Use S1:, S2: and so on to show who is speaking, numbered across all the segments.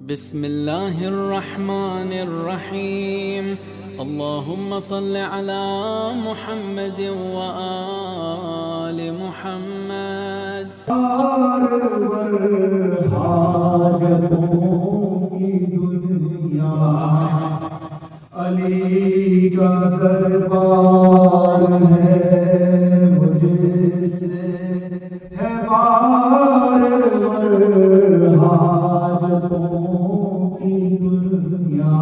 S1: बिस्मिल्लाहिर्रहमानिर्रहीम। अल्लाहुम्मा सल्लि अला मुहम्मद व आलि मुहम्मद।
S2: अली का दरबार है, मुझसे है बार हाजतों की दुनिया।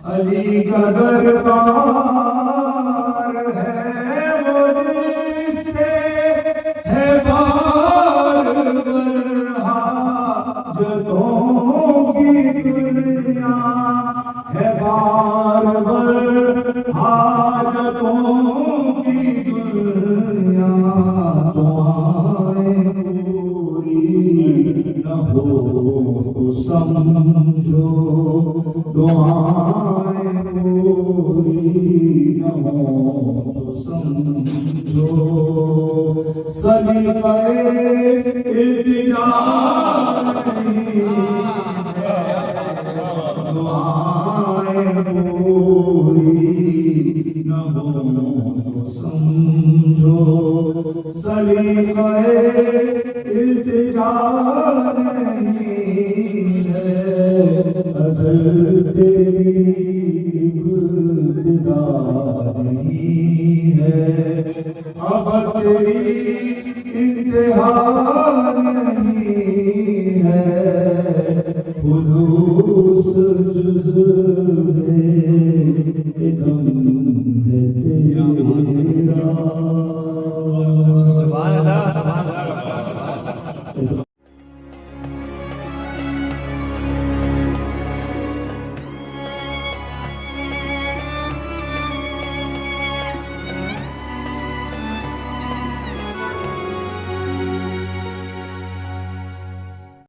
S2: अली का दरबार है, मुझसे है बार हाजतों की दुनिया। है बार हाजतों की दुनिया। दुआएं पूरी न हो तो समझो, दुआएं पूरी न हो तो समझो। सजदे इल्तिजा